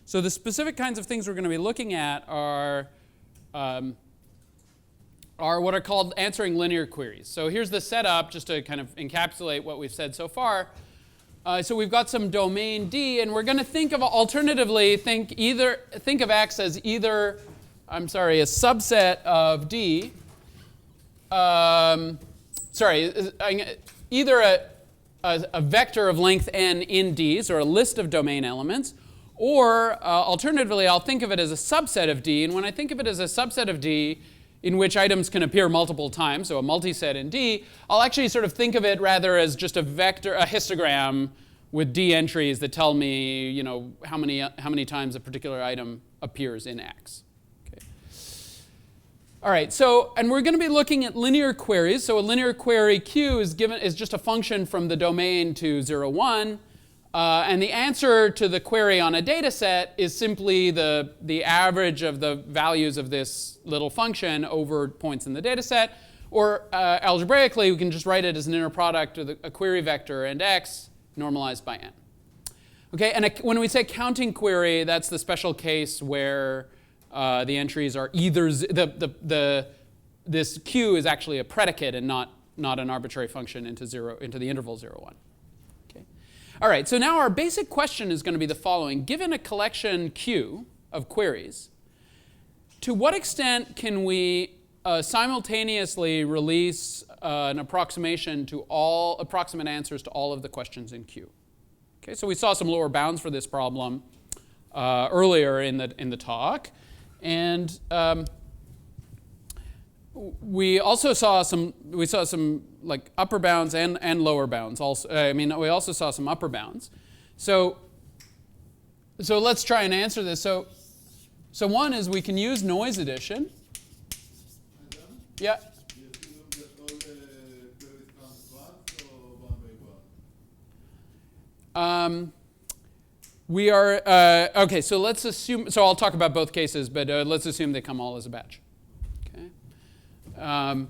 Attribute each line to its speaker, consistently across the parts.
Speaker 1: So the specific kinds of things we're going to be looking at are what are called answering linear queries. So here's the setup, just to kind of encapsulate what we've said so far. So we've got some domain D, and we're going to think of, alternatively, think of X as either, a subset of D. Either a vector of length n in D, so a list of domain elements, or alternatively, I'll think of it as a subset of D. And when I think of it as a subset of D, in which items can appear multiple times, so a multiset in D, I'll actually sort of think of it rather as just a vector, a histogram with D entries that tell me, you know, how many times a particular item appears in X. Okay. All right. So, and we're going to be looking at linear queries. So a linear query Q is just a function from the domain to 0, 1. And the answer to the query on a data set is simply the average of the values of this little function over points in the data set. Or algebraically, we can just write it as an inner product of a query vector and X normalized by n. Okay, and when we say counting query, that's the special case where the entries are either this Q is actually a predicate and not an arbitrary function into the interval 0, 1. All right, so now our basic question is going to be the following. Given a collection Q of queries, to what extent can we simultaneously release an approximation to all approximate answers to all of the questions in Q? Okay, so we saw some lower bounds for this problem earlier in the talk, and we also saw some like upper bounds and lower bounds. Also, we also saw some upper bounds. So let's try and answer this. So one is we can use noise addition. Yeah. We are okay. So let's assume. So I'll talk about both cases, but let's assume they come all as a batch. And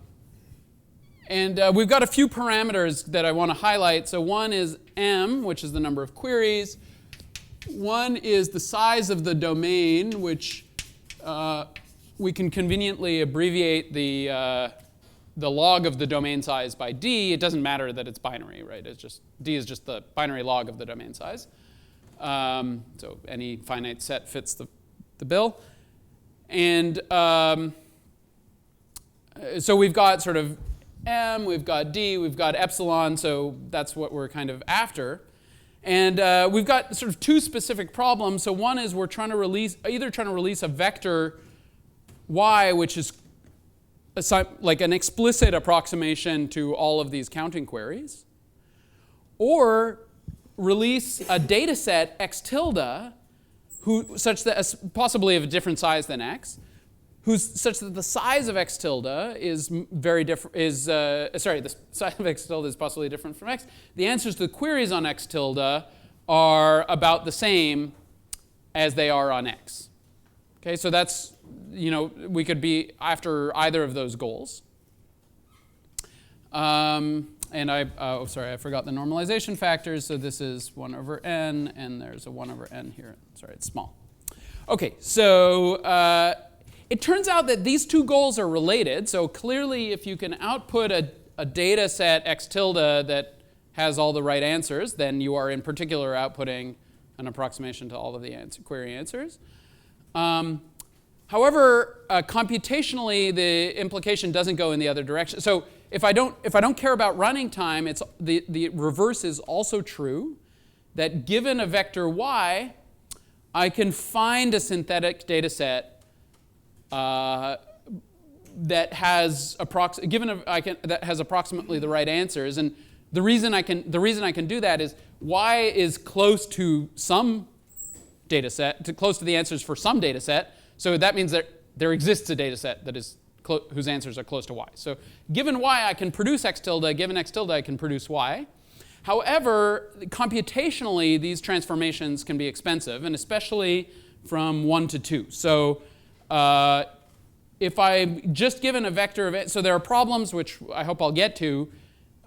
Speaker 1: we've got a few parameters that I want to highlight. So one is M, which is the number of queries. One is the size of the domain, which we can conveniently abbreviate the log of the domain size by D. It doesn't matter that it's binary, right? It's just D is just the binary log of the domain size. So any finite set fits the bill. And so we've got sort of M, we've got D, we've got epsilon, so that's what we're kind of after. And we've got sort of two specific problems. So one is we're either trying to release a vector Y, which is like an explicit approximation to all of these counting queries, or release a data set X tilde, such that possibly of a different size than X, such that the size of X tilde is very different. The size of X tilde is possibly different from X. The answers to the queries on X tilde are about the same as they are on X. Okay, so that's, we could be after either of those goals. And I forgot the normalization factors. So this is 1 over n, and there's a 1 over n here. Sorry, it's small. Okay, so it turns out that these two goals are related. So clearly, if you can output a data set X tilde that has all the right answers, then you are in particular outputting an approximation to all of the query answers. However, computationally, the implication doesn't go in the other direction. So if I don't care about running time, the reverse is also true. That given a vector Y, I can find a synthetic data set that has approximately the right answers, and the reason I can do that is Y is close to some data set, close to the answers for some data set. So that means that there exists a data set that is whose answers are close to Y. So given Y, I can produce X tilde. Given X tilde, I can produce Y. However, computationally, these transformations can be expensive, and especially from 1 to 2. So if I'm just given a vector of it, so there are problems which I hope I'll get to,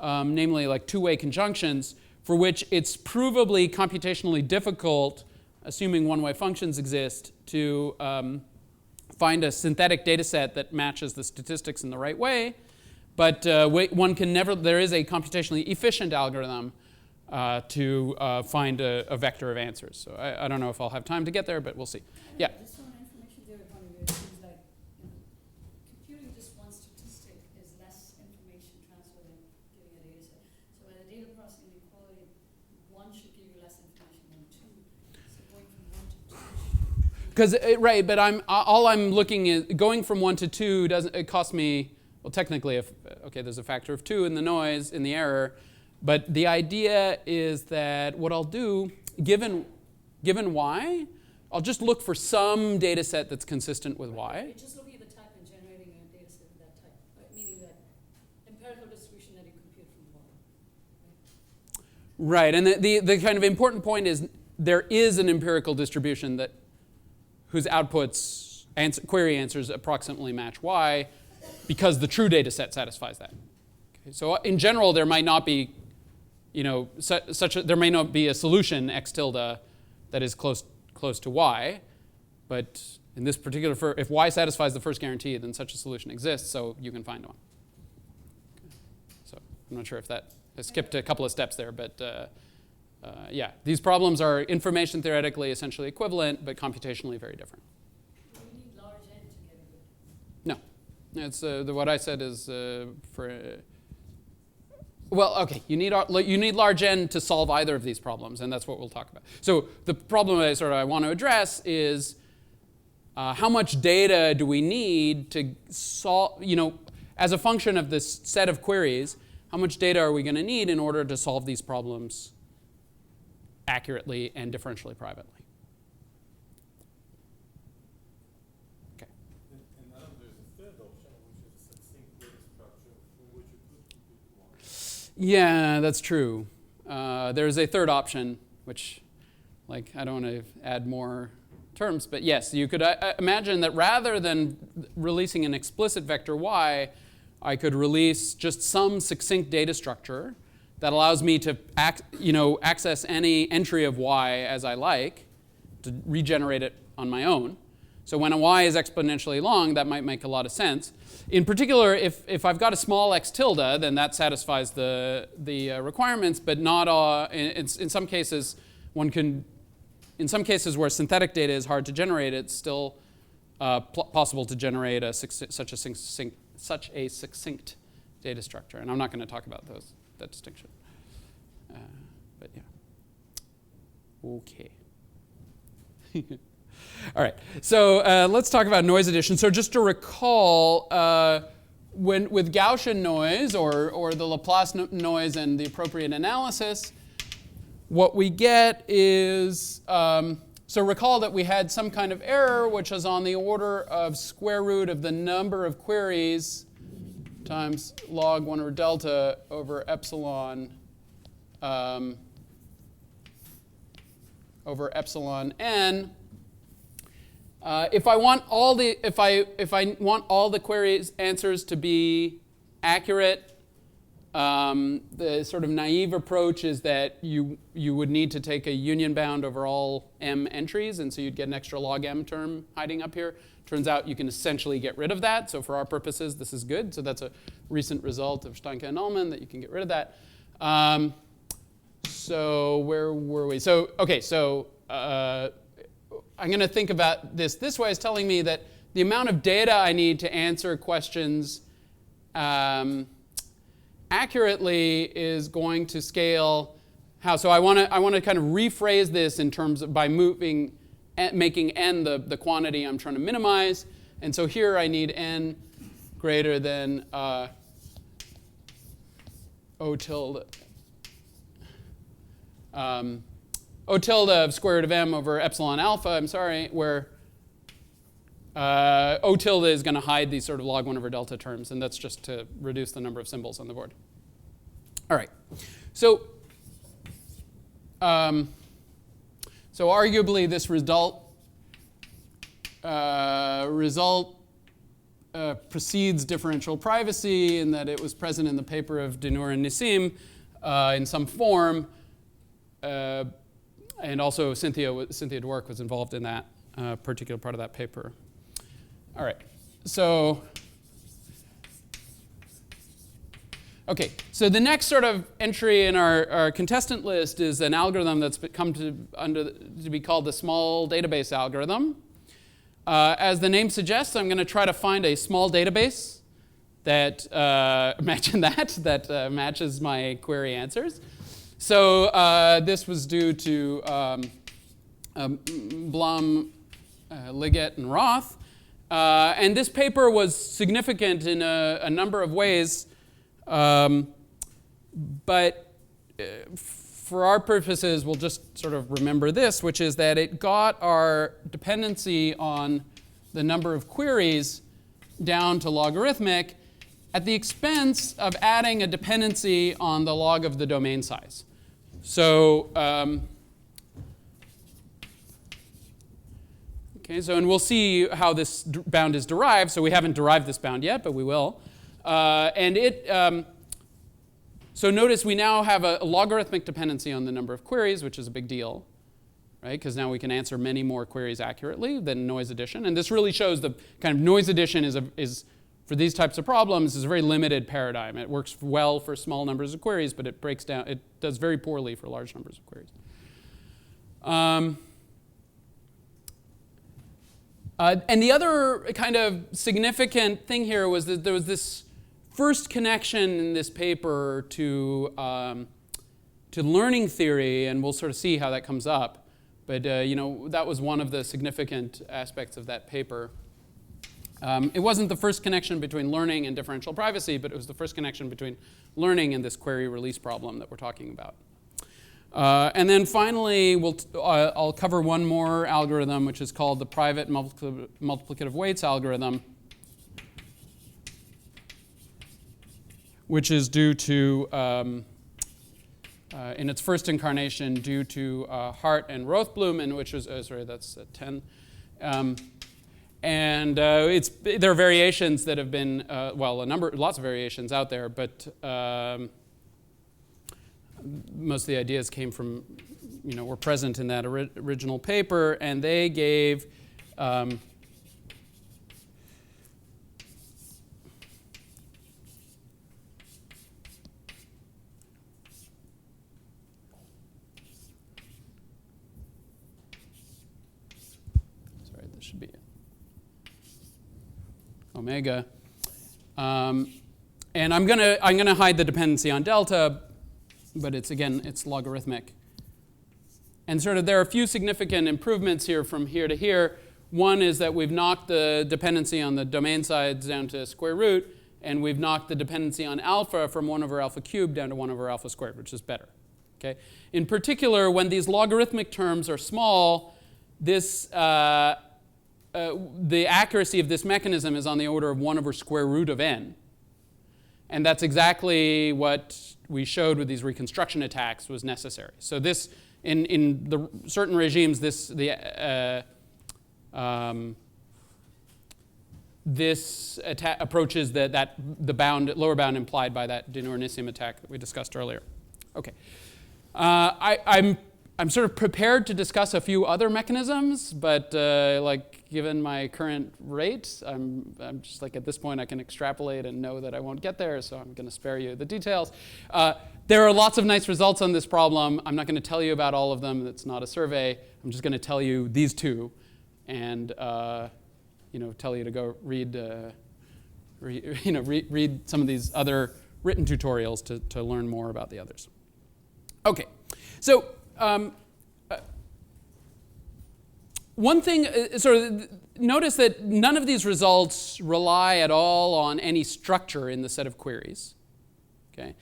Speaker 1: namely like two-way conjunctions, for which it's provably computationally difficult assuming one-way functions exist, to find a synthetic data set that matches the statistics in the right way. But one can never, there is a computationally efficient algorithm to find a vector of answers. So I don't know if I'll have time to get there, but we'll see. Yeah?
Speaker 2: Just on information theory point of view, it seems like computing just one statistic is less information transfer than giving a data set. So in a data processing inequality, one should give you less information than two. So going from one to two.
Speaker 1: Because right, but all I'm looking is going from 1 to 2 doesn't it cost me, well, technically, okay, there's a factor of 2 in the noise, in the error, but the idea is that what I'll do, given y, I'll just look for some data set that's consistent with y.
Speaker 2: You're just looking at the type and generating a data set of that type, right? Meaning that empirical distribution that you compute from y.
Speaker 1: Right, and the kind of important point is there is an empirical distribution that whose outputs, query answers approximately match y, because the true data set satisfies that. Okay, so in general, there might not be, there may not be a solution x tilde that is close to y, but in this particular, if y satisfies the first guarantee, then such a solution exists, so you can find one. Okay. So I'm not sure if that, I skipped a couple of steps there, but yeah, these problems are information theoretically essentially equivalent, but computationally very different.
Speaker 2: Do you need large n to get a good?
Speaker 1: No, it's what I said is for. Well, okay, you need large n to solve either of these problems, and that's what we'll talk about. So the problem I want to address is how much data do we need to solve, as a function of this set of queries, how much data are we going to need in order to solve these problems accurately and differentially privately? Okay.
Speaker 3: And now there's a third option, which is a succinct data structure from which you could compute one.
Speaker 1: Yeah, that's true. There's a third option, which, I don't want to add more terms, but yes, you could imagine that rather than releasing an explicit vector y, I could release just some succinct data structure that allows me to access any entry of y as I like, to regenerate it on my own. So when a y is exponentially long, that might make a lot of sense. In particular, if I've got a small x tilde, then that satisfies the requirements, but not in some cases, in some cases where synthetic data is hard to generate, it's still possible to generate such a succinct data structure. And I'm not going to talk about that distinction. But yeah. Okay. All right. So let's talk about noise addition. So just to recall, with Gaussian noise or the Laplace noise and the appropriate analysis, what we get is, so recall that we had some kind of error which is on the order of square root of the number of queries times log 1 over delta over epsilon n. If I want all the queries answers to be accurate, the sort of naive approach is that you would need to take a union bound over all m entries, and so you'd get an extra log m term hiding up here. Turns out you can essentially get rid of that. So for our purposes, this is good. So that's a recent result of Steinke and Ullman, that you can get rid of that. So where were we? So okay. So I'm going to think about this way as telling me that the amount of data I need to answer questions accurately is going to scale how. So I want to kind of rephrase this in terms of by making n the quantity I'm trying to minimize. And so here I need n greater than O tilde. O tilde of square root of m over epsilon alpha, I'm sorry, where O tilde is going to hide these sort of log 1 over delta terms, and that's just to reduce the number of symbols on the board. All right. So arguably this result precedes differential privacy in that it was present in the paper of Denour and Nissim in some form. And also Cynthia Dwork was involved in that particular part of that paper. All right, so okay, so the next sort of entry in our contestant list is an algorithm that's come to be called the small database algorithm. As the name suggests, I'm going to try to find a small database that matches my query answers. So this was due to Blum, Liggett, and Roth. And this paper was significant in a number of ways. But for our purposes, we'll just sort of remember this, which is that it got our dependency on the number of queries down to logarithmic at the expense of adding a dependency on the log of the domain size. So, okay, so, and we'll see how this bound is derived. So we haven't derived this bound yet, but we will. So notice we now have a logarithmic dependency on the number of queries, which is a big deal, right? Because now we can answer many more queries accurately than noise addition. And this really shows the kind of noise addition is for these types of problems, is a very limited paradigm. It works well for small numbers of queries, but it breaks down, it does very poorly for large numbers of queries. And the other kind of significant thing here was that there was this first connection in this paper to learning theory, and we'll sort of see how that comes up. But that was one of the significant aspects of that paper. It wasn't the first connection between learning and differential privacy, but it was the first connection between learning and this query release problem that we're talking about. And then finally, I'll cover one more algorithm, which is called the private multiplicative weights algorithm, which is due to, in its first incarnation, due to Hart and Rothblum, and which was, sorry, that's 10. There are variations that have been, lots of variations out there, but most of the ideas came from, were present in that original paper, and they gave should be omega, and I'm gonna hide the dependency on delta, but it's logarithmic. And sort of there are a few significant improvements here from here to here. One is that we've knocked the dependency on the domain sides down to square root, and we've knocked the dependency on alpha from 1 over alpha cubed down to 1 over alpha squared, which is better. Okay. In particular, when these logarithmic terms are small, this the accuracy of this mechanism is on the order of 1 over square root of n. And that's exactly what we showed with these reconstruction attacks was necessary. So this, in the certain regimes, this approaches the lower bound implied by that de Nordnisium attack that we discussed earlier. Okay. I'm sort of prepared to discuss a few other mechanisms, but given my current rate, I'm just at this point I can extrapolate and know that I won't get there, so I'm going to spare you the details. There are lots of nice results on this problem. I'm not going to tell you about all of them. It's not a survey. I'm just going to tell you these two, and tell you to go read some of these other written tutorials to learn more about the others. Okay, so. One thing, notice that none of these results rely at all on any structure in the set of queries. Okay,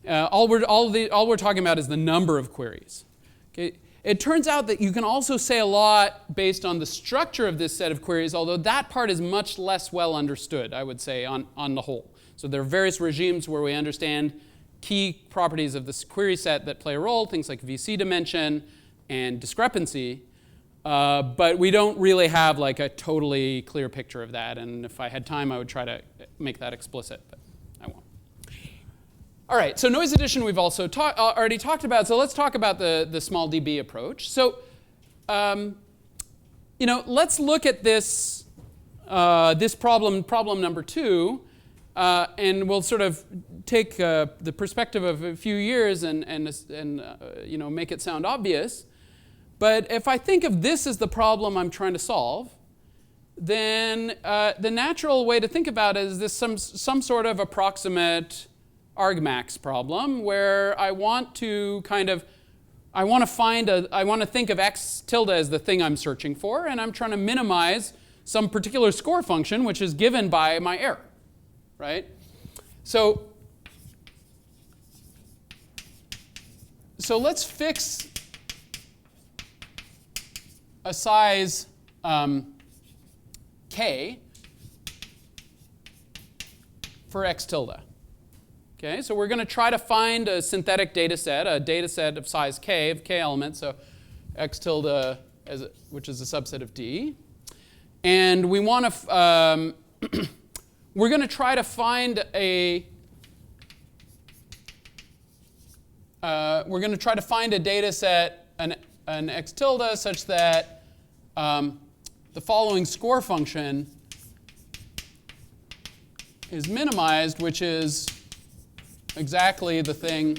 Speaker 1: all we're talking about is the number of queries. Okay, it turns out that you can also say a lot based on the structure of this set of queries, although that part is much less well understood, I would say, on the whole. So there are various regimes where we understand key properties of this query set that play a role, things like VC dimension and discrepancy, but we don't really have a totally clear picture of that, and if I had time I would try to make that explicit, but I won't. All right, so noise addition we've also already talked about, so let's talk about the small dB approach. So, let's look at this, this problem number 2, and we'll sort of take the perspective of a few years and make it sound obvious. But if I think of this as the problem I'm trying to solve, then the natural way to think about it is this some sort of approximate argmax problem where I want to think of x tilde as the thing I'm searching for, and I'm trying to minimize some particular score function which is given by my error, right? So let's fix a size k for x tilde. Okay, so we're going to try to find a synthetic data set of size k, of k elements, so x tilde, which is a subset of D. And we want to, we're going to try to find a, data set, an x tilde, such that the following score function is minimized, which is exactly the thing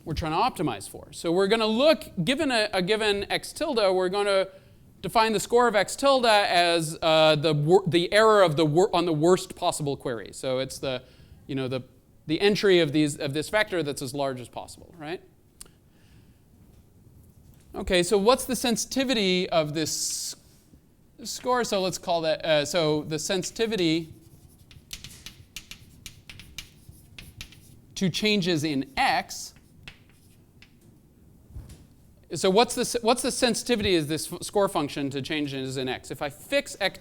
Speaker 1: we're trying to optimize for. So we're going to look, given a given x tilde, we're going to define the score of x tilde as the error of on the worst possible query. So it's the entry of this vector that's as large as possible, right? Okay, so what's the sensitivity of this score? So let's call that, so the sensitivity to changes in x. So what's the sensitivity of this score function to changes in x? If I fix x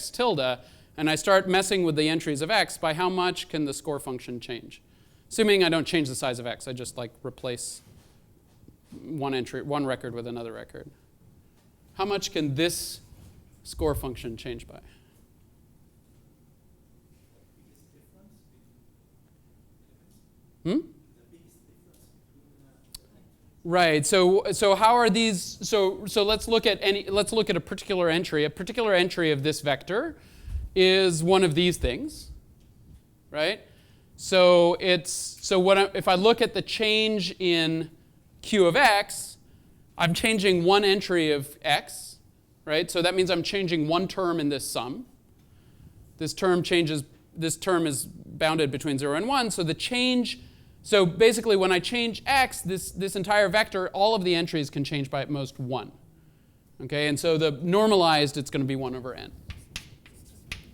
Speaker 1: tilde and I start messing with the entries of x, by how much can the score function change? Assuming I don't change the size of x, I just replace one record with another record. How much can this score function change by? Right. So how are these? So let's look at a particular entry. A particular entry of this vector is one of these things, right? So if I look at the change in q of x, I'm changing one entry of x, right? So that means I'm changing one term in this sum. This term is bounded between 0 and 1. So basically, when I change x, this entire vector, all of the entries can change by at most 1. Okay, and so the normalized, it's going to be 1 over n.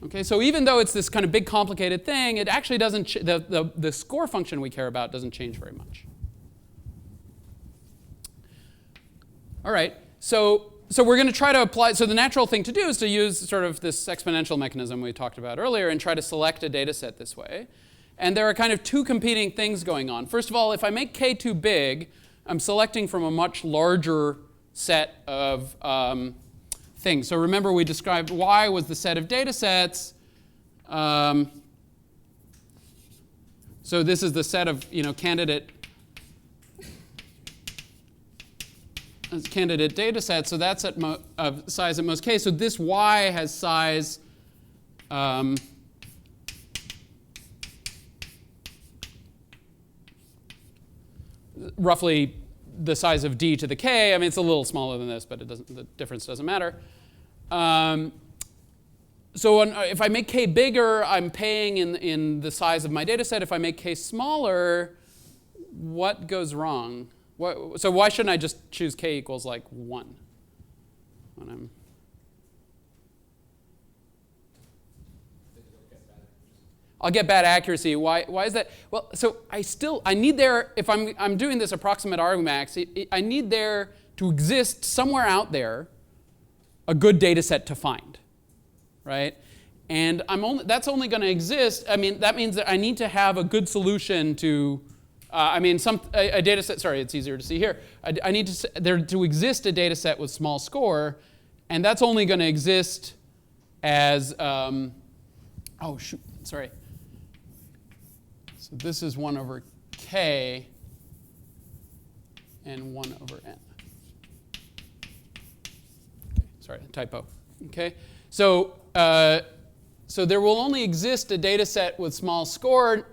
Speaker 1: Okay, so even though it's this kind of big complicated thing, it actually doesn't, the score function we care about doesn't change very much. All right, so we're going to try to apply, so the natural thing to do is to use sort of this exponential mechanism we talked about earlier and try to select a data set this way. And there are kind of two competing things going on. First of all, if I make k too big, I'm selecting from a much larger set of things. So remember we described y was the set of data sets. So this is the set of candidate data sets. So that's at size at most k. So this y has size roughly the size of d to the k. I mean, it's a little smaller than this, but the difference doesn't matter. So if I make k bigger, I'm paying in the size of my data set. If I make k smaller, what goes wrong? So why shouldn't I just choose k equals 1 when I'm... I'll get bad accuracy. Why is that? Well, so I need there, if I'm doing this approximate argmax, I need there to exist somewhere out there a good data set to find, right? And that's only going to exist, I mean, that means that I need to have a good solution to, a data set, sorry, it's easier to see here. I need there to exist a data set with small score, and that's only going to exist as, oh shoot. sorry. So this is 1 over k and 1 over n. Okay, sorry, typo. Okay, so so there will only exist a data set with small score.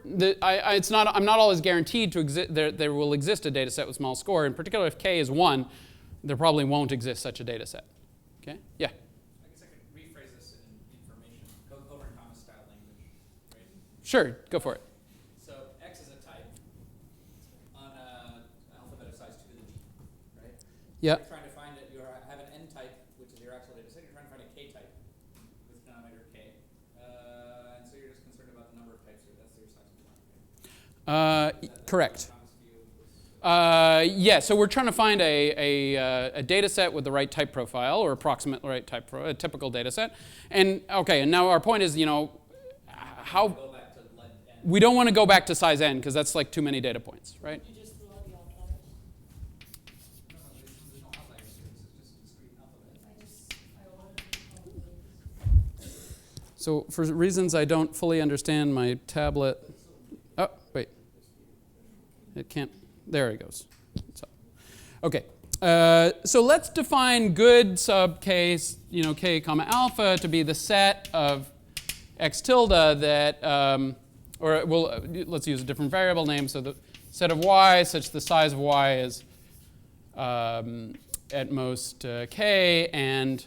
Speaker 1: I'm not always guaranteed to exist. There will exist a data set with small score. In particular, if k is 1, there probably won't exist such a data set. Okay? Yeah?
Speaker 4: I guess I could rephrase this in information, over in common style language, right?
Speaker 1: Sure, go for it.
Speaker 4: So x is a type on an alphabet of size 2 to the g, right?
Speaker 1: Yeah.
Speaker 4: You're trying to find it. You have an n type, which is your actual data set. You're trying to find a k type with denominator k. And so you're just concerned about the number of types here. That's your size of 1.
Speaker 1: Correct. Yeah, so we're trying to find a data set with the right type profile, or approximate right type, a typical data set. And okay, and now our point is, how we don't want to go back to size n because that's like too many data points, right?
Speaker 2: You just threw out the outliers.
Speaker 4: No, there's no outliers here. This is just discrete alphabet.
Speaker 2: I ordered the probabilities.
Speaker 1: So for reasons I don't fully understand, my tablet. Oh, wait. It can't. There it goes. So, okay. So let's define good sub k, k comma alpha to be the set of x tilde that, let's use a different variable name. So the set of y such the size of y is at most k, and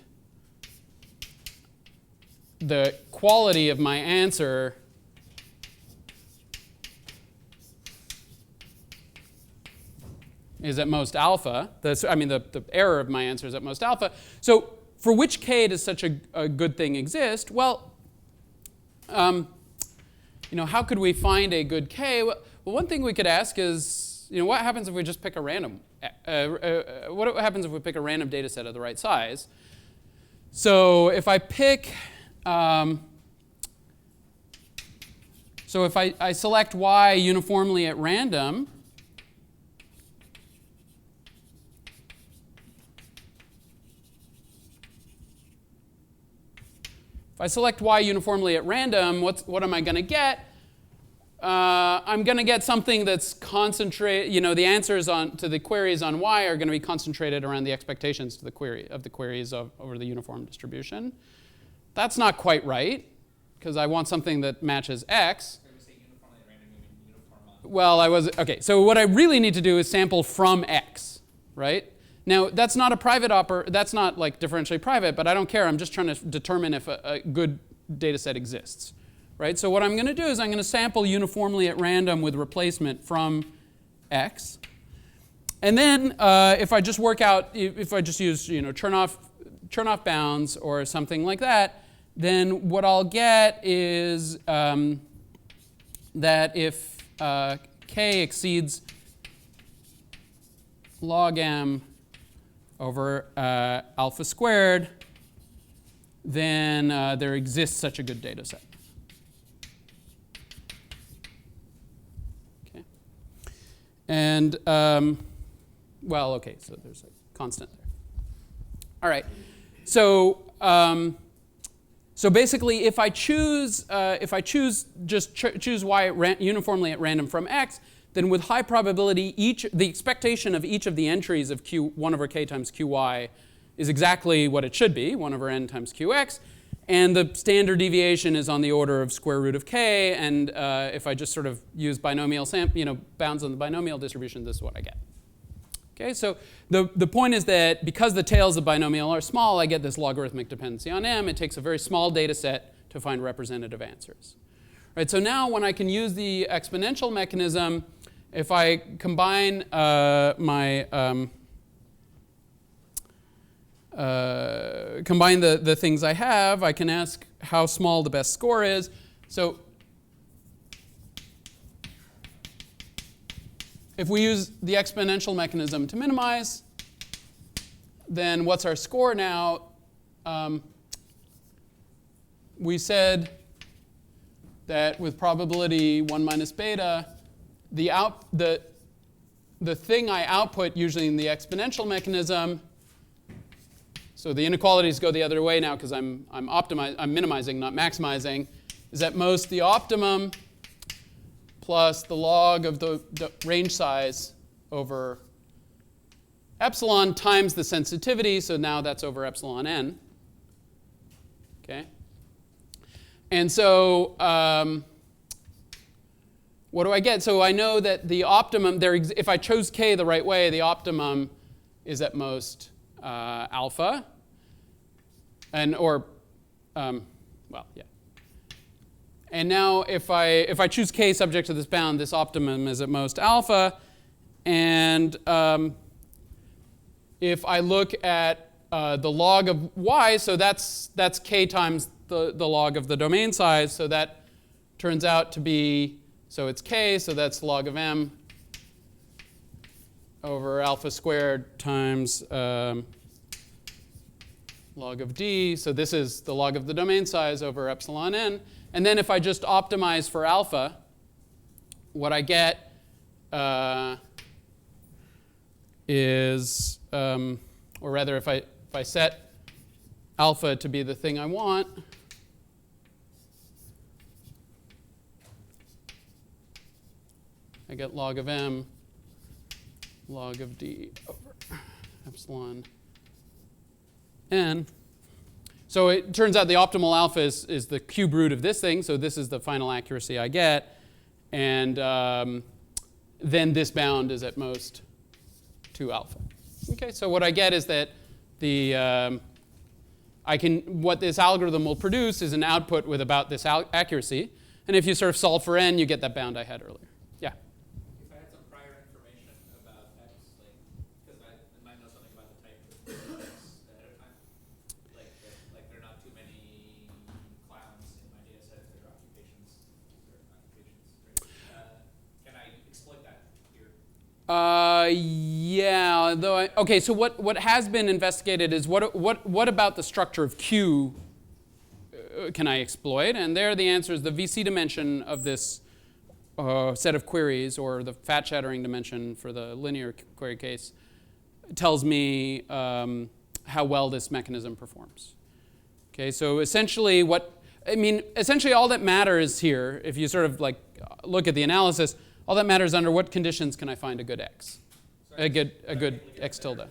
Speaker 1: the quality of my answer is at most alpha. The error of my answer is at most alpha. So for which k does such a good thing exist? Well, how could we find a good k? Well, one thing we could ask is, what happens if we just pick a random? What happens if we pick a random data set of the right size? So if I pick, if I select y uniformly at random, if I select y uniformly at random, what am I going to get? I'm going to get something that's concentrated. The answers to the queries on y are going to be concentrated around the expectations to the queries over the uniform distribution. That's not quite right, because I want something that matches x.
Speaker 4: When you say uniformly at random, you mean uniform on.
Speaker 1: Okay. So what I really need to do is sample from x, right? Now, that's not a private that's not like differentially private, but I don't care. I'm just trying to determine if a good data set exists, right? So what I'm going to do is I'm going to sample uniformly at random with replacement from x. And then if I just if I just use Chernoff bounds or something like that, then what I'll get is that if k exceeds log m over alpha squared, then there exists such a good data set. Okay. And, okay, so there's a constant there. All right. So, so basically, if I choose y uniformly at random from x, then with high probability, the expectation of each of the entries of 1 over k times qy is exactly what it should be, 1 over n times qx. And the standard deviation is on the order of square root of k. And if I just sort of use binomial bounds on the binomial distribution, this is what I get. Okay, so the point is that because the tails of binomial are small, I get this logarithmic dependency on m. It takes a very small data set to find representative answers. Right, so now when I can use the exponential mechanism, if I combine combine the things I have, I can ask how small the best score is. So if we use the exponential mechanism to minimize, then what's our score now? We said that with probability 1 minus beta, the thing I output usually in the exponential mechanism, so the inequalities go the other way now because I'm minimizing, not maximizing, is at most the optimum plus the log of the range size over epsilon times the sensitivity, so now that's over epsilon n. Okay? And so what do I get? So I know that the optimum, if I chose k the right way, the optimum is at most alpha. Well, yeah. And now if I choose k subject to this bound, this optimum is at most alpha. And if I look at the log of y, so that's k times the log of the domain size. So that turns out to be, so it's k, so that's log of m over alpha squared times log of d. So this is the log of the domain size over epsilon n. And then if I just optimize for alpha, what I get is, or rather if I set alpha to be the thing I want, I get log of m, log of d over epsilon n. So it turns out the optimal alpha is the cube root of this thing, so this is the final accuracy I get. And then this bound is at most 2 alpha. Okay, so what I get is that what this algorithm will produce is an output with about this accuracy. And if you sort of solve for n, you get that bound I had earlier. Yeah?
Speaker 4: If I had some prior information about x, because I might know something about the type of x ahead of time, like there are not too many clowns in my data set, there are occupations, right? Can I exploit that here?
Speaker 1: Yeah, okay, so what has been investigated is what about the structure of Q can I exploit? And there the answer is the VC dimension of this set of queries, or the fat shattering dimension for the linear query case, tells me how well this mechanism performs. Okay, so essentially essentially all that matters here, if you sort of look at the analysis, all that matters under what conditions can I find a good x,
Speaker 4: So
Speaker 1: a good x tilde.
Speaker 4: If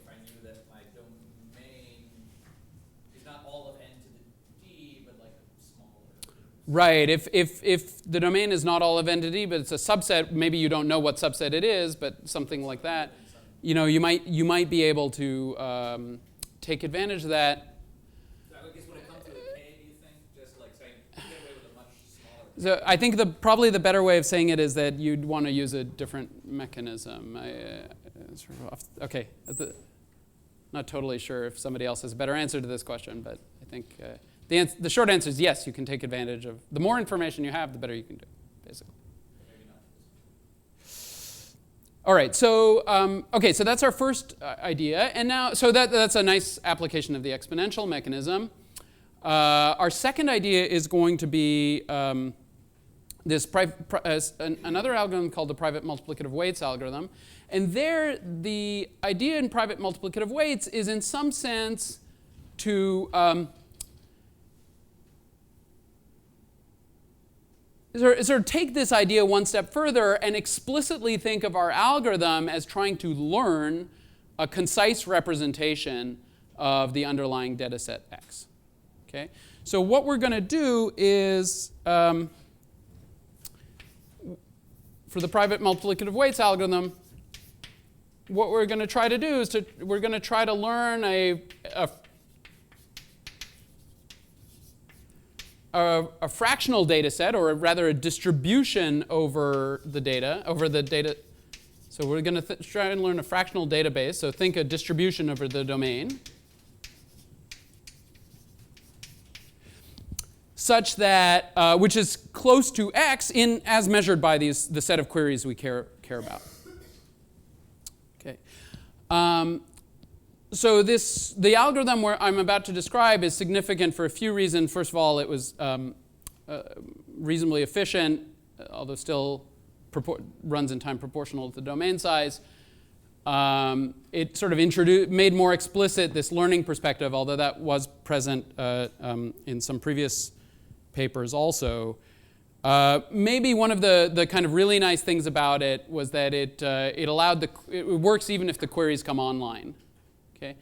Speaker 4: I knew that my domain is not all of n to the d, but like a smaller.
Speaker 1: Right. If the domain is not all of n to d, but it's a subset, maybe you don't know what subset it is, but something like that, you might be able to take advantage of that.
Speaker 4: I guess when it comes to a k, do you think just like saying you get away with a much smaller?
Speaker 1: So I think probably the better way of saying it is that you'd want to use a different mechanism. Okay, not totally sure if somebody else has a better answer to this question, but I think the short answer is yes, you can take advantage of. The more information you have, the better you can do, basically.
Speaker 4: Maybe not.
Speaker 1: All right, so okay, so that's our first idea, and now so that's a nice application of the exponential mechanism. Our second idea is going to be another algorithm called the private multiplicative weights algorithm. And there, the idea in private multiplicative weights is in some sense to sort of take this idea one step further and explicitly think of our algorithm as trying to learn a concise representation of the underlying data set X. Okay? So what we're going to do is, for the private multiplicative weights algorithm, what we're going to try to do is we're going to try to learn a fractional data set, or rather a distribution over the data. So we're going to try and learn a fractional database. So think a distribution over the domain, such that which is close to x as measured by the set of queries we care about. Okay. So the algorithm where I'm about to describe is significant for a few reasons. First of all, it was reasonably efficient, although still runs in time proportional to the domain size. It sort of made more explicit this learning perspective, although that was present in some previous papers also. Maybe one of the kind of really nice things about it was that it allowed it works even if the queries come online. Okay,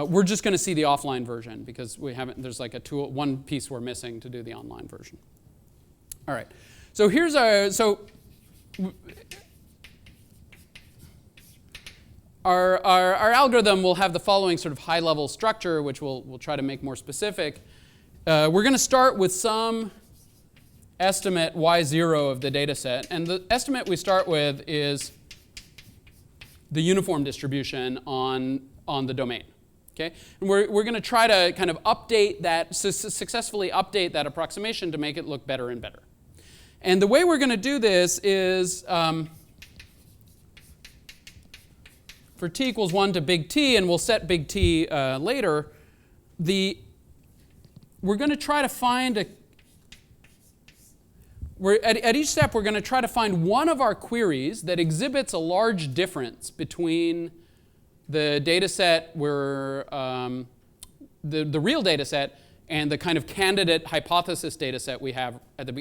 Speaker 1: we're just going to see the offline version because we haven't. There's like one piece we're missing to do the online version. All right, so here's our algorithm will have the following sort of high-level structure, which we'll try to make more specific. We're going to start with some estimate y0 of the data set. And the estimate we start with is the uniform distribution on the domain. Okay? And we're going to try to kind of update that, successfully update that approximation to make it look better and better. And the way we're going to do this is for t equals 1 to big T, and we'll set big T later, we're going to try to find at each step, we're going to try to find one of our queries that exhibits a large difference between the data set the real data set and the kind of candidate hypothesis data set we have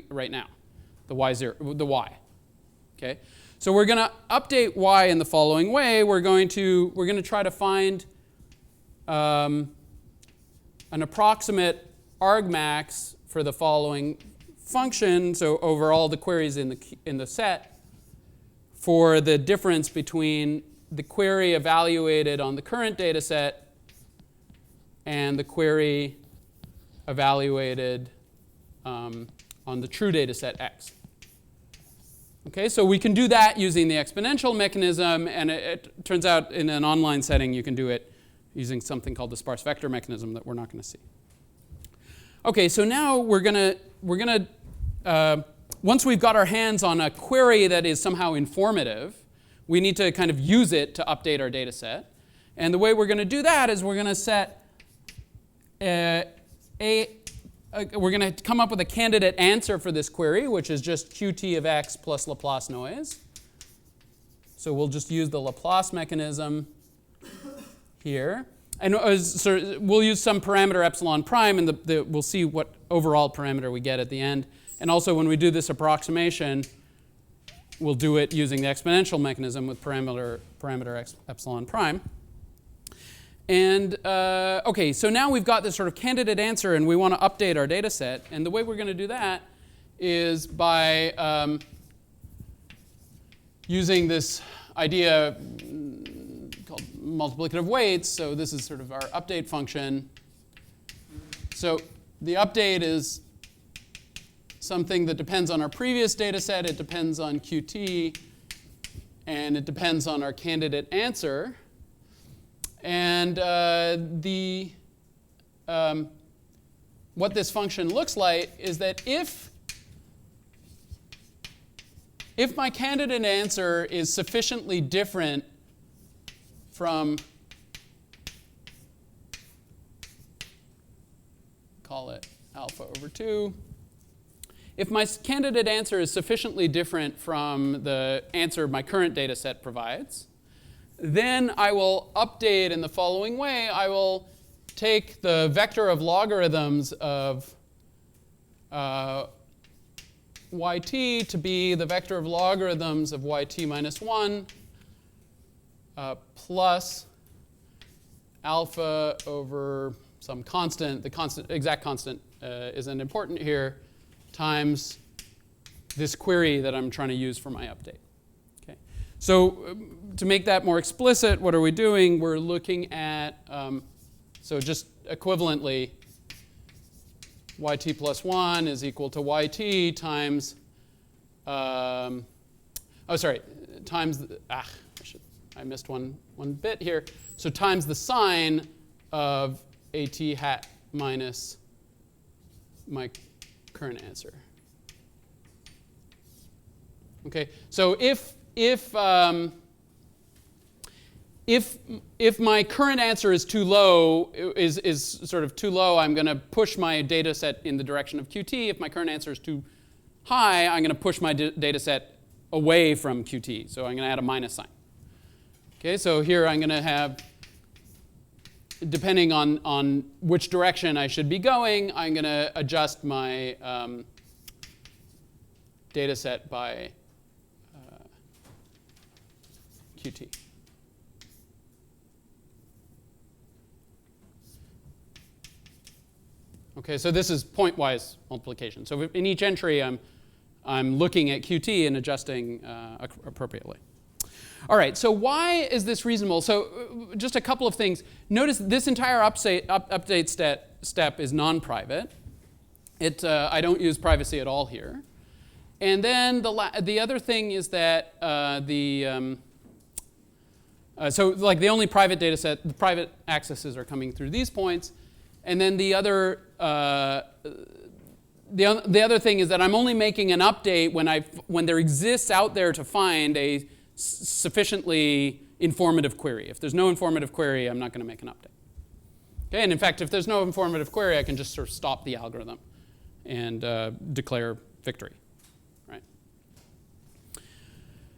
Speaker 1: right now, the y. Okay? So we're going to update y in the following way. We're going to try to find an approximate argmax for the following function, so over all the queries in the set, for the difference between the query evaluated on the current data set and the query evaluated on the true data set x. Okay, so we can do that using the exponential mechanism, and it turns out in an online setting you can do it using something called the sparse vector mechanism that we're not going to see. Okay, so now we're gonna once we've got our hands on a query that is somehow informative, we need to kind of use it to update our data set. And the way we're going to do that is we're going to set we're going to come up with a candidate answer for this query, which is just qt of x plus Laplace noise. So we'll just use the Laplace mechanism here. And so we'll use some parameter epsilon prime, and we'll see what overall parameter we get at the end. And also, when we do this approximation, we'll do it using the exponential mechanism with parameter epsilon prime. And OK, so now we've got this sort of candidate answer, and we want to update our data set. And the way we're going to do that is by using this idea called multiplicative weights. So this is sort of our update function. So the update is something that depends on our previous data set. It depends on qt, and it depends on our candidate answer. And what this function looks like is that if my candidate answer is sufficiently different from, call it alpha over 2, if my candidate answer is sufficiently different from the answer my current data set provides, then I will update in the following way. I will take the vector of logarithms of yt to be the vector of logarithms of yt minus 1 plus alpha over some constant. The exact constant isn't important here, times this query that I'm trying to use for my update. Okay. So to make that more explicit, what are we doing? We're looking at, so just equivalently, yt plus 1 is equal to yt times, times, I missed one bit here. So times the sine of at hat minus my current answer. Okay, so if my current answer is too low, is sort of too low, I'm going to push my data set in the direction of qt. If my current answer is too high, I'm going to push my data set away from qt. So I'm going to add a minus sign. Okay, so here I'm going to have depending on which direction I should be going, I'm going to adjust my data set by QT. Okay, so this is pointwise multiplication. So in each entry, I'm looking at QT and adjusting appropriately. All right, so why is this reasonable? So just a couple of things. Notice this entire update step is non-private. I don't use privacy at all here. And then the other thing is that so like the only private data set, the private accesses are coming through these points. And then the other thing is that I'm only making an update when there exists out there to find a sufficiently informative query. If there's no informative query, I'm not going to make an update. Okay, and in fact, if there's no informative query, I can just sort of stop the algorithm and declare victory. Right?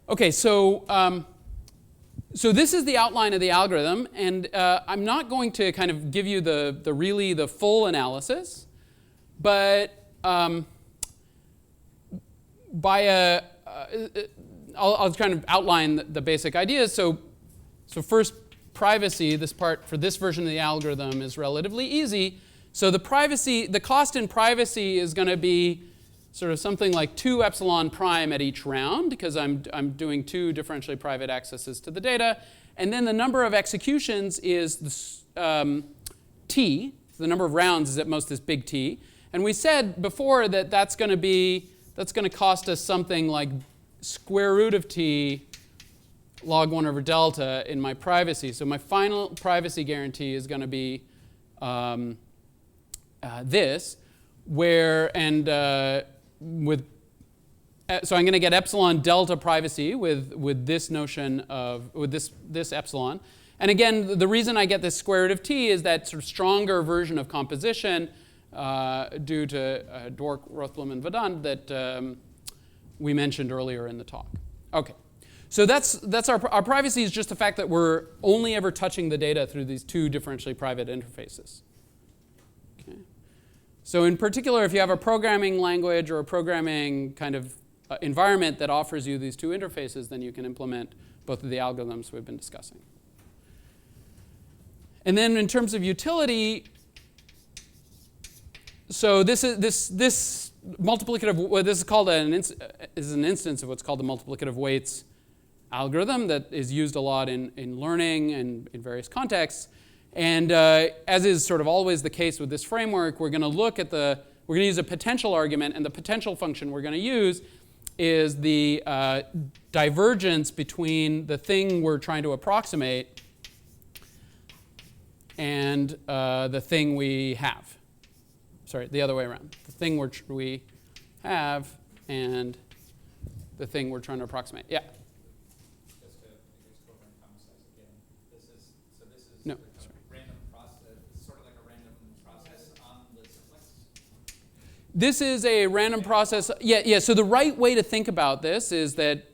Speaker 1: Okay, so this is the outline of the algorithm, and I'm not going to kind of give you the full analysis, but I'll kind of outline the basic ideas. So first, privacy. This part for this version of the algorithm is relatively easy. So the cost in privacy is going to be sort of something like 2 epsilon prime at each round, because I'm doing 2 differentially private accesses to the data. And then the number of executions is t. So the number of rounds is at most this big T. And we said before that that's going to cost us something like square root of t log 1 over delta in my privacy. So my final privacy guarantee is going to be this, where so I'm going to get epsilon delta privacy with this notion of this epsilon. And again, the reason I get this square root of t is that sort of stronger version of composition due to Dwork, Rothblum, and Vedant that we mentioned earlier in the talk. Okay, so that's our privacy is just the fact that we're only ever touching the data through these 2 differentially private interfaces. Okay. So in particular, if you have a programming language or a programming kind of environment that offers you these 2 interfaces, then you can implement both of the algorithms we've been discussing. And then in terms of utility, so this multiplicative, this is called an instance of what's called the multiplicative weights algorithm that is used a lot in learning and in various contexts. And as is sort of always the case with this framework, we're going to use a potential argument, and the potential function we're going to use is the divergence between the thing we're trying to approximate and the thing we have. Sorry, the other way around. The thing we have and the thing we're trying to approximate. Yeah?
Speaker 4: Just to go over and emphasize again, this is
Speaker 1: No,
Speaker 4: like a random process. It's sort of like a random process on the simplex.
Speaker 1: This is a random process. Yeah. So the right way to think about this is that,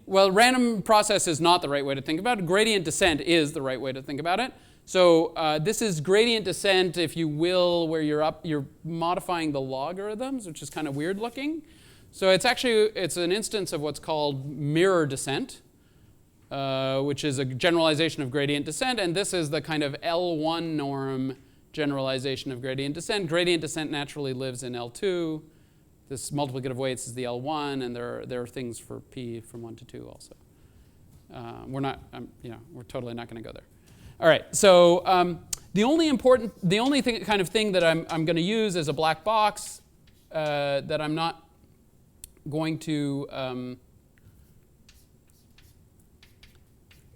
Speaker 1: well, random process is not the right way to think about it. Gradient descent is the right way to think about it. So this is gradient descent, if you will, where you're modifying the logarithms, which is kind of weird looking. So it's an instance of what's called mirror descent, which is a generalization of gradient descent, and this is the kind of L1 norm generalization of gradient descent. Gradient descent naturally lives in L2. This multiplicative weights is the L1, and there are things for p from 1 to 2 also. We're totally not going to go there. All right. So the only kind of thing that I'm going to use as a black box that I'm not going to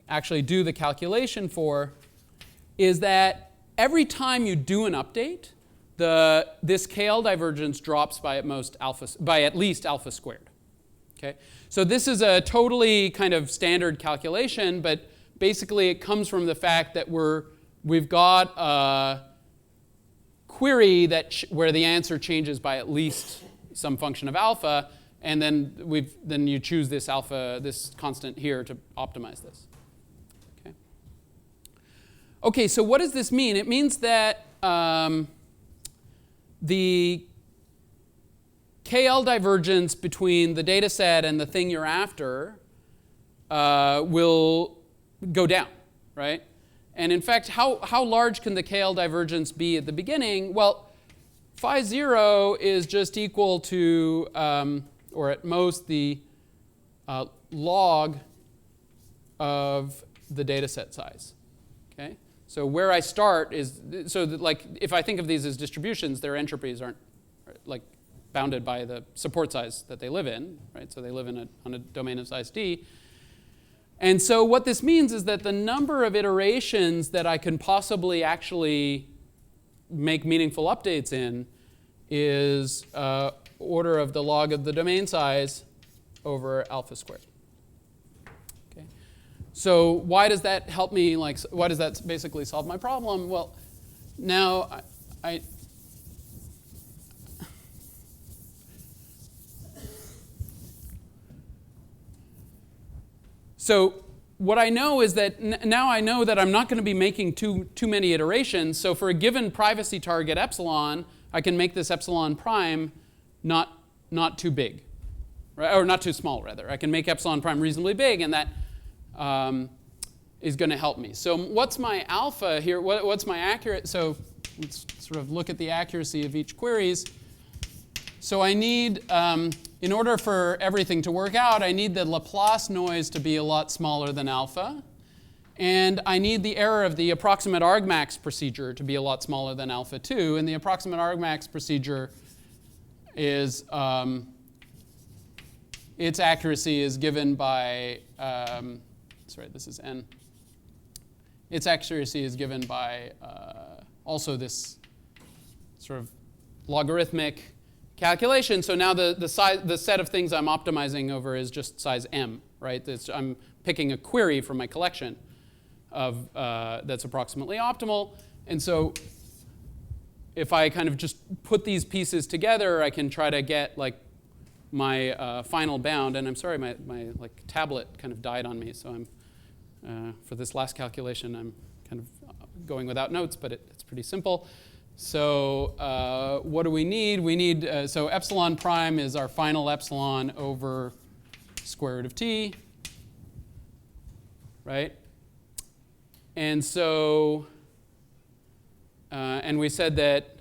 Speaker 1: actually do the calculation for is that every time you do an update, this KL divergence drops by at least alpha squared. Okay, so this is a totally kind of standard calculation, but basically it comes from the fact that we've got a query where the answer changes by at least some function of alpha, and then you choose this constant here to optimize this. Okay, so what does this mean? It means that the KL divergence between the data set and the thing you're after will go down, right? And in fact, how large can the KL divergence be at the beginning? Well, phi 0 is just equal to, or at most, the log of the data set size. Okay? So where I start is, so that, like, if I think of these as distributions, their entropies aren't like bounded by the support size that they live in, right? So they live on a domain of size D. And so what this means is that the number of iterations that I can possibly actually make meaningful updates in is order of the log of the domain size over alpha squared. Okay. So why does that help me? Like, why does that basically solve my problem? Well, now So what I know is that now I know that I'm not going to be making too many iterations. So for a given privacy target epsilon, I can make this epsilon prime not too big, right? Or not too small, rather. I can make epsilon prime reasonably big, and that is going to help me. So what's my alpha here? What's my accurate? So let's sort of look at the accuracy of each queries. So I need, in order for everything to work out, I need the Laplace noise to be a lot smaller than alpha. And I need the error of the approximate argmax procedure to be a lot smaller than alpha too. And the approximate argmax procedure is, its accuracy is given by, sorry, this is n. Its accuracy is given by also this sort of logarithmic calculation. So now the set of things I'm optimizing over is just size m, right? I'm picking a query from my collection of that's approximately optimal. And so if I kind of just put these pieces together, I can try to get like my final bound. And I'm sorry, my like tablet kind of died on me, so I'm for this last calculation I'm kind of going without notes, but it's pretty simple. So what do we need? We need, so epsilon prime is our final epsilon over square root of t, right? And so, and we said that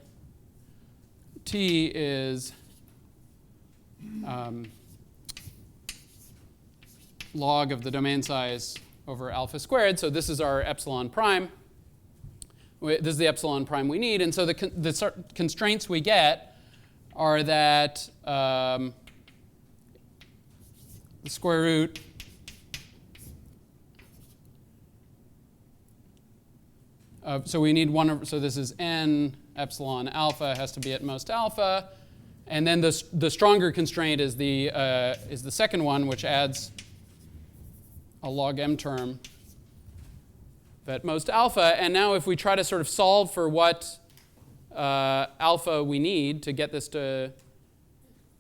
Speaker 1: t is log of the domain size over alpha squared. So this is our epsilon prime. This is the epsilon prime we need. And so the constraints we get are that the square root so we need one of, so this is n epsilon alpha has to be at most alpha. And then the stronger constraint is the second one, which adds a log m term at most alpha. And now if we try to sort of solve for what alpha we need to get this to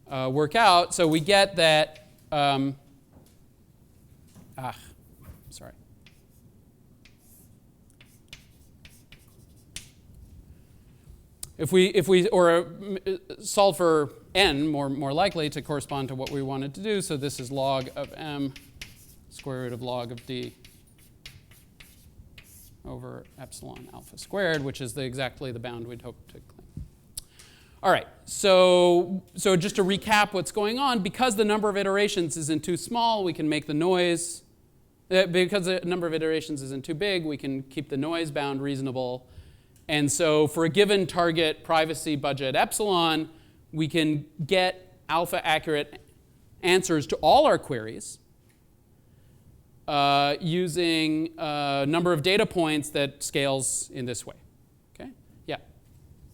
Speaker 1: work out, so we get that, sorry. If we solve for n, more likely to correspond to what we wanted to do, so this is log of m square root of log of d over epsilon alpha squared, which is exactly the bound we'd hoped to claim. All right, so just to recap what's going on, because the number of iterations isn't too small, we can make the noise, because the number of iterations isn't too big, we can keep the noise bound reasonable. And so for a given target privacy budget epsilon, we can get alpha accurate answers to all our queries using a number of data points that scales in this way. Okay? Yeah?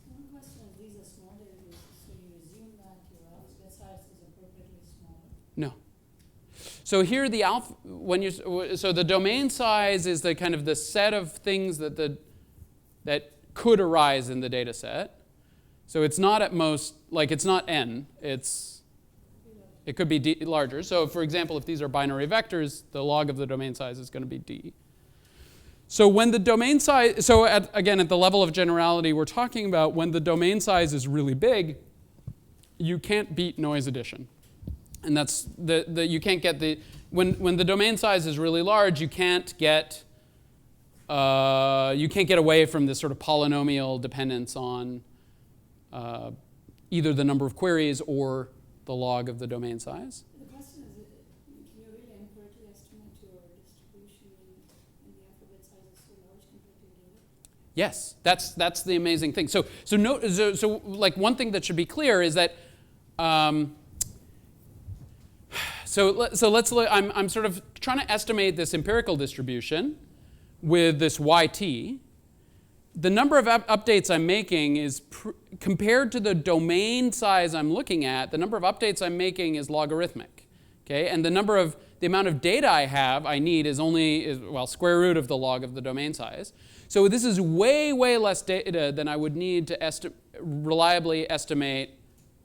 Speaker 2: One question is, these are small databases, so you assume that your alpha size is appropriately small?
Speaker 1: No. So here the alpha, so the domain size is the kind of the set of things that could arise in the data set. So it's not at most, like it's not n, it could be d larger. So for example, if these are binary vectors, the log of the domain size is going to be d. So when the domain size, so again, at the level of generality, we're talking about when the domain size is really big, you can't beat noise addition. And that's you can't get when the domain size is really large, you can't get away from this sort of polynomial dependence on either the number of queries or the log of the domain size.
Speaker 2: The question is, can you really empirically estimate your distribution when the alphabet size is so large compared to your data?
Speaker 1: Yes, that's the amazing thing. So like one thing that should be clear is that so let's look. I'm sort of trying to estimate this empirical distribution with this YT. The number of updates I'm making is compared to the domain size I'm looking at. The number of updates I'm making is logarithmic, okay? And the amount of data I need is square root of the log of the domain size. So this is way less data than I would need to reliably estimate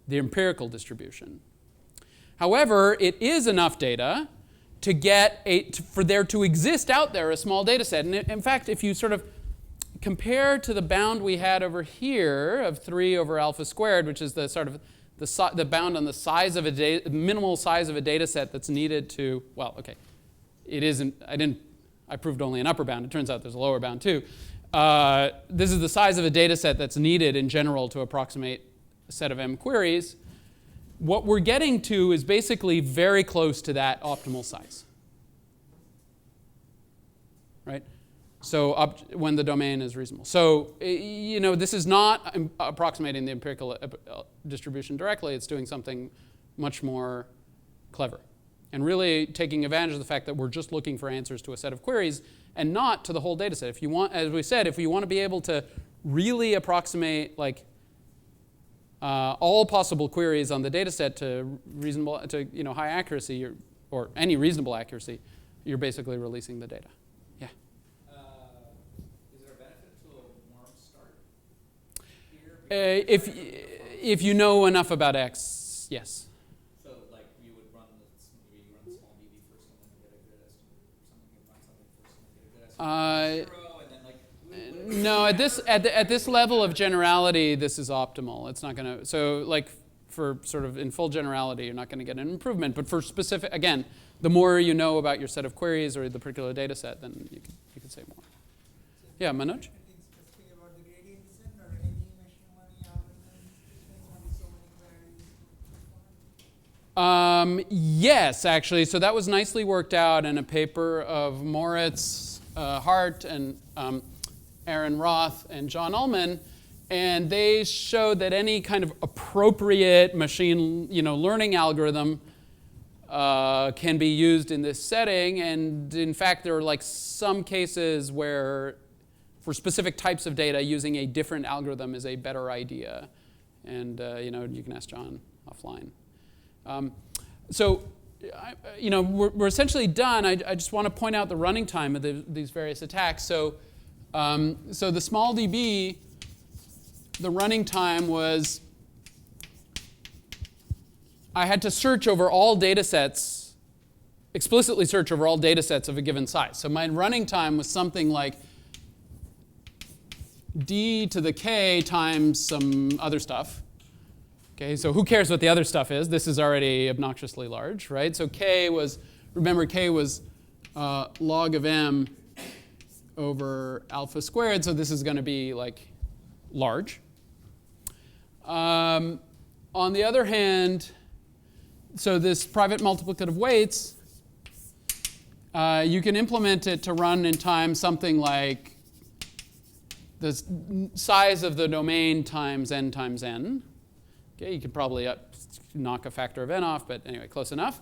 Speaker 1: the empirical distribution. However, it is enough data to get for there to exist out there a small data set. And in fact, if you sort of compare to the bound we had over here of 3 over alpha squared, which is the sort of the bound on the size of minimal size of a data set that's needed to, well, okay, it isn't, I proved only an upper bound. It turns out there's a lower bound too. This is the size of a data set that's needed in general to approximate a set of M queries. What we're getting to is basically very close to that optimal size, right? So when the domain is reasonable. So, this is not approximating the empirical distribution directly. It's doing something much more clever and really taking advantage of the fact that we're just looking for answers to a set of queries and not to the whole data set. If you want, as we said, if you want to be able to really approximate like all possible queries on the data set to high accuracy or any reasonable accuracy, you're basically releasing the data. If you know enough about X, yes.
Speaker 4: So like you would maybe run the small DB first and then get a good estimate or something, you find something first and then get a good estimate. 0 and then like
Speaker 1: no, at this level of generality, this is optimal. It's not going to, so like for sort of in full generality, you're not going to get an improvement. But for specific, again, the more you know about your set of queries or the particular data set, then you can say more. Yeah, Manoj? Yes, actually. So that was nicely worked out in a paper of Moritz Hart and Aaron Roth and John Ullman. And they showed that any kind of appropriate machine learning algorithm can be used in this setting. And in fact, there are like some cases where for specific types of data, using a different algorithm is a better idea. And you can ask John offline. We're essentially done. I just want to point out the running time of these various attacks. So the small DB, the running time was, I had to search over all data sets, explicitly search over all data sets of a given size. So my running time was something like d to the k times some other stuff. Okay, so who cares what the other stuff is? This is already obnoxiously large, right? So remember k was log of m over alpha squared, so this is going to be like large. On the other hand, so this private multiplicative weights, you can implement it to run in time something like the size of the domain times n times n. Okay, you could probably knock a factor of n off, but anyway, close enough.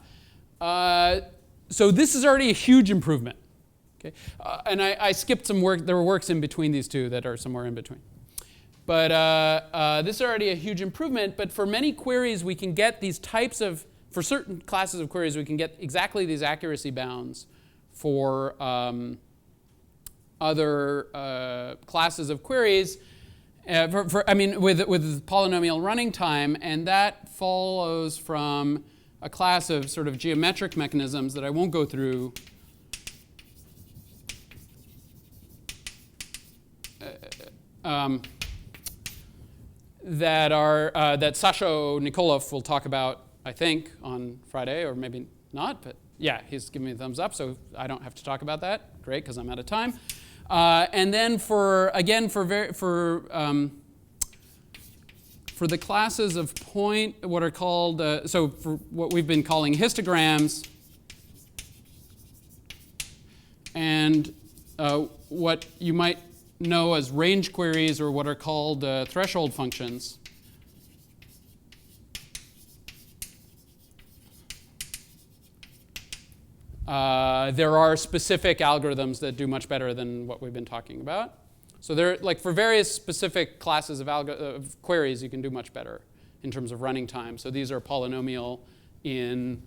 Speaker 1: So this is already a huge improvement. Okay, and I skipped some work. There were works in between these two that are somewhere in between. But this is already a huge improvement. But for many queries, we can get these types of, for certain classes of queries, we can get exactly these accuracy bounds for other classes of queries. With polynomial running time, and that follows from a class of sort of geometric mechanisms that I won't go through that Sasha Nikolov will talk about, I think, on Friday, or maybe not, but yeah, he's giving me a thumbs up, so I don't have to talk about that. Great, because I'm out of time. And then for the classes of point, what are called, so for what we've been calling histograms, and what you might know as range queries, or what are called threshold functions. There are specific algorithms that do much better than what we've been talking about. So there, like for various specific classes of queries, you can do much better in terms of running time. So these are polynomial in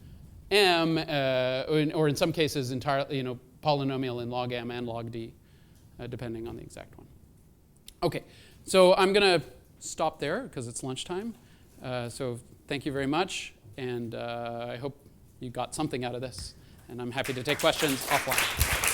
Speaker 1: M, or in some cases entirely, polynomial in log M and log D, depending on the exact one. Okay, so I'm going to stop there because it's lunchtime. So thank you very much, and I hope you got something out of this. And I'm happy to take questions offline.